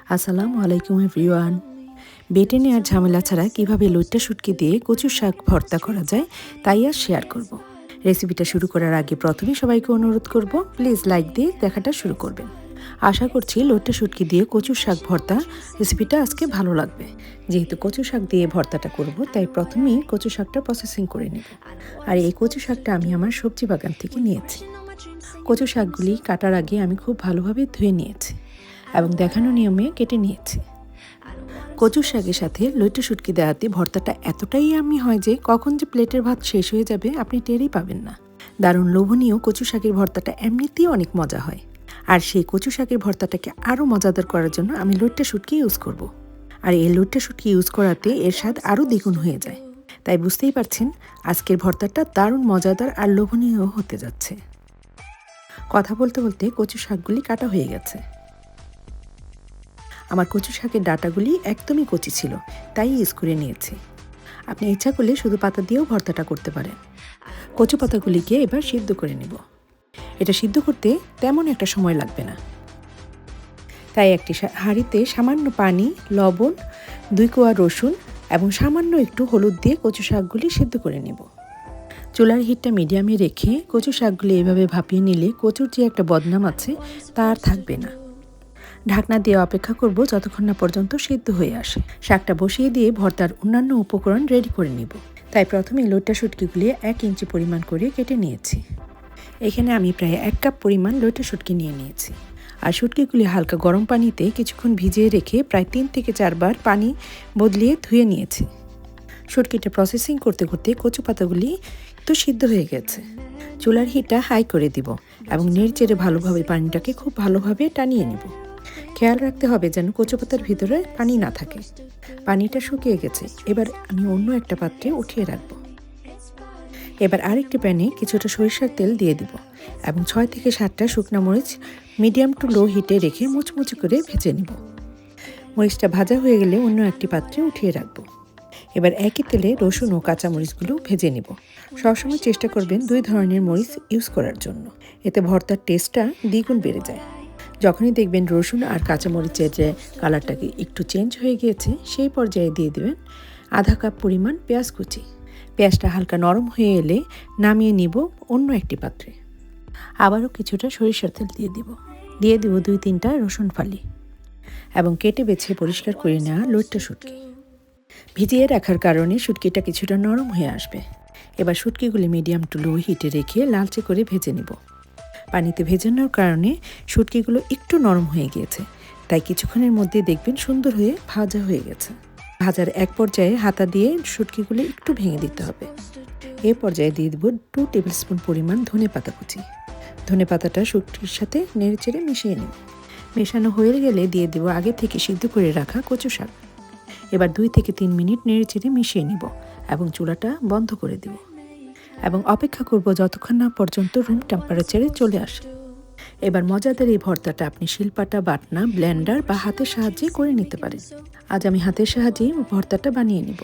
আসসালামু আলাইকুম এভরিওয়ান। বেটে নেওয়ার ঝামেলা ছাড়া কিভাবে লইট্টা শুটকি দিয়ে কচুর শাক ভর্তা করা যায় তাই আজ শেয়ার করব। রেসিপিটা শুরু করার আগে প্রথমে সবাইকে অনুরোধ করব, প্লিজ লাইক দিয়ে দেখাটা শুরু করবেন। আশা করছি লইট্টা শুটকি দিয়ে কচুর শাক ভর্তা রেসিপিটা আজকে ভালো লাগবে। যেহেতু কচু শাক দিয়ে ভর্তাটা করব, তাই প্রথমেই কচু শাকটা প্রসেসিং করে নেব। আর এই কচু শাকটা আমি আমার সবজি বাগান থেকে নিয়েছি। কচু শাকগুলি কাটার আগে আমি খুব ভালোভাবে ধুয়ে নিয়েছি এবং দেখানো নিয়মে কেটে নিয়েছি। কচু শাকের সাথে লইট্টা শুটকি দেওয়াতে ভর্তাটা এতটাই ইয়াম্মি হয় যে কখন যে প্লেটের ভাত শেষ হয়ে যাবে আপনি টেরই পাবেন না। দারুণ লোভনীয় কচু শাকের ভর্তাটা এমনিতেই অনেক মজা হয়। আর সেই কচু শাকের ভর্তাটাকে আরও মজাদার করার জন্য আমি লইট্টা শুটকি ইউজ করব। আর এই লইট্টা শুটকি ইউজ করাতে এর স্বাদ আরও দ্বিগুণ হয়ে যায়। তাই বুঝতেই পারছেন আজকের ভর্তাটা দারুণ মজাদার আর লোভনীয় হতে যাচ্ছে। কথা বলতে বলতে কচু শাকগুলি কাটা হয়ে গেছে। আমার কচু শাকের ডাঁটাগুলি একদমই কচি ছিল, তাই ইউজ করে নিয়েছি। আপনি ইচ্ছা করলে শুধু পাতা দিয়েও ভর্তাটা করতে পারেন। কচু পাতাগুলিকে এবার সিদ্ধ করে নেব। এটা সিদ্ধ করতে তেমন একটা সময় লাগবে না, তাই একটি হাঁড়িতে সামান্য পানি, লবণ, 2 কোয়া রসুন এবং সামান্য একটু হলুদ দিয়ে কচু শাকগুলি সিদ্ধ করে নেব। চুলার হিটটা মিডিয়ামে রেখে কচু শাকগুলি এভাবে ভাপিয়ে নিলে কচুর যে একটা বদনাম আছে তা আর থাকবে না। ঢাকনা দিয়ে অপেক্ষা করব যতক্ষণ না পর্যন্ত সিদ্ধ হয়ে আসে। শাকটা বসিয়ে দিয়ে ভর্তার অন্যান্য উপকরণ রেডি করে নিব। তাই প্রথমে লইট্টা শুটকিগুলি 1 ইঞ্চি পরিমাণ করে কেটে নিয়েছি। এখানে আমি প্রায় 1 কাপ পরিমাণ লইট্টা শুটকি নিয়ে নিয়েছি। আর শুটকিগুলি হালকা গরম পানিতে কিছুক্ষণ ভিজিয়ে রেখে প্রায় 3 থেকে 4 বার পানি বদলিয়ে ধুয়ে নিয়েছি। শুটকিটা প্রসেসিং করতে করতে কচু পাতাগুলি তো সিদ্ধ হয়ে গেছে। চুলার হিটটা হাই করে দিব এবং নেড়েচেড়ে ভালোভাবে পানিটাকে খুব ভালোভাবে টানিয়ে নিব। খেয়াল রাখতে হবে যেন কচু পাতার ভিতরে পানি না থাকে। পানিটা শুকিয়ে গেছে, এবার আমি অন্য একটা পাত্রে উঠিয়ে রাখব। এবার আরেকটি প্যানে কিছুটা সরিষার তেল দিয়ে দিব এবং 6 থেকে 7টা শুকনো মরিচ মিডিয়াম টু লো হিটে রেখে মুচমুচে করে ভেজে নিব। মরিচটা ভাজা হয়ে গেলে অন্য একটি পাত্রে উঠিয়ে রাখব। এবার একই তেলে রসুন ও কাঁচামরিচগুলো ভেজে নিব। সবসময় চেষ্টা করবেন 2 ধরনের মরিচ ইউজ করার জন্য, এতে ভর্তার টেস্টটা দ্বিগুণ বেড়ে যায়। যখনই দেখবেন রসুন আর কাঁচামরিচের যে কালারটাকে একটু চেঞ্জ হয়ে গিয়েছে, সেই পর্যায়ে দিয়ে দেবেন আধা কাপ পরিমাণ পেঁয়াজ কুচি। পেঁয়াজটা হালকা নরম হয়ে এলে নামিয়ে নিব অন্য একটি পাত্রে। আবারও কিছুটা সরিষার তেল দিয়ে দিব 2-3টা রসুন ফালি এবং কেটে বেছে পরিষ্কার করে নেওয়া লইট্টা শুটকি। ভিজিয়ে রাখার কারণে শুটকিটা কিছুটা নরম হয়ে আসবে। এবার শুটকিগুলি মিডিয়াম টু লো হিটে রেখে লালচে করে ভেজে নিব। পানিতে ভেজানোর কারণে শুটকিগুলো একটু নরম হয়ে গিয়েছে, তাই কিছুক্ষণের মধ্যে দেখবেন সুন্দর হয়ে ভাজা হয়ে গেছে। ভাজার এক পর্যায়ে হাতা দিয়ে শুটকিগুলো একটু ভেঙে দিতে হবে। এ পর্যায়ে দিয়ে দেব 2 টেবিল স্পুন পরিমাণ ধনেপাতা কুচি। ধনেপাতাটা শুটকির সাথে নেড়েচেড়ে মিশিয়ে নিব। মেশানো হয়ে গেলে দিয়ে দেব আগে থেকে সিদ্ধ করে রাখা কচু শাক। এবার 2 থেকে 3 মিনিট নেড়েচেড়ে মিশিয়ে নিব এবং চুলাটা বন্ধ করে দেব এবং অপেক্ষা করব যতক্ষণ না পর্যন্ত রুম টেম্পারেচারে চলে আসে। এবার মজাদার এই ভর্তাটা আপনি শিলপাটা, বাটনা, ব্লেন্ডার বা হাতের সাহায্যে করে নিতে পারেন। আজ আমি হাতের সাহায্যেই ভর্তাটা বানিয়ে নিব।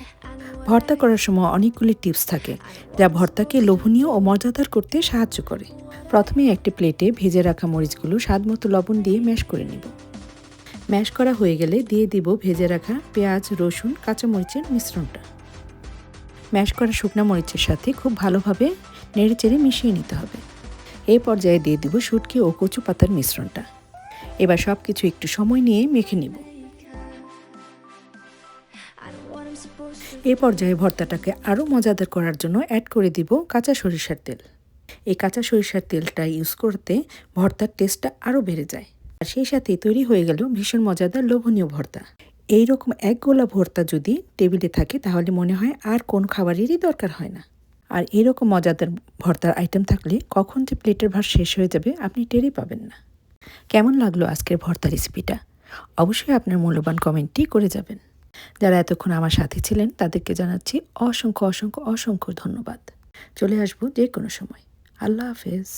ভর্তা করার সময় অনেকগুলি টিপস থাকে যা ভর্তাকে লোভনীয় ও মজাদার করতে সাহায্য করে। প্রথমে একটি প্লেটে ভেজে রাখা মরিচগুলো স্বাদমতো লবণ দিয়ে ম্যাশ করে নিব। ম্যাশ করা হয়ে গেলে দিয়ে দিব ভেজে রাখা পেঁয়াজ, রসুন, কাঁচামরিচের মিশ্রণটা। ম্যাশ করা শুকনো মরিচের সাথে খুব ভালোভাবে নেড়েচেড়ে মিশিয়ে নিতে হবে। এই পর্যায়ে দিয়ে দিব শুটকি ও কচু পাতার মিশ্রণটা। এবার সব কিছু একটু সময় নিয়ে মেখে নিব। এই পর্যায়ে ভর্তাটাকে আরও মজাদার করার জন্য অ্যাড করে দিব কাঁচা সরিষার তেল। এই কাঁচা সরিষার তেলটা ইউজ করতে ভর্তার টেস্টটা আরও বেড়ে যায়। আর সেই সাথে তৈরি হয়ে গেল ভীষণ মজাদার লোভনীয় ভর্তা। এইরকম এক গোলা ভর্তা যদি টেবিলে থাকে তাহলে মনে হয় আর কোন খাবারেরই দরকার হয় না। আর এরকম মজাদার ভর্তার আইটেম থাকলে কখন যে প্লেটের ভাত শেষ হয়ে যাবে আপনি টেরই পাবেন না। কেমন লাগলো আজকের ভর্তা রেসিপিটা? অবশ্যই আপনার মূল্যবান কমেন্টটি করে যাবেন। যারা এতক্ষণ আমার সাথে ছিলেন তাদেরকে জানাচ্ছি অসংখ্য অসংখ্য অসংখ্য ধন্যবাদ। চলে আসবো যে কোনো সময়। আল্লাহ হাফেজ।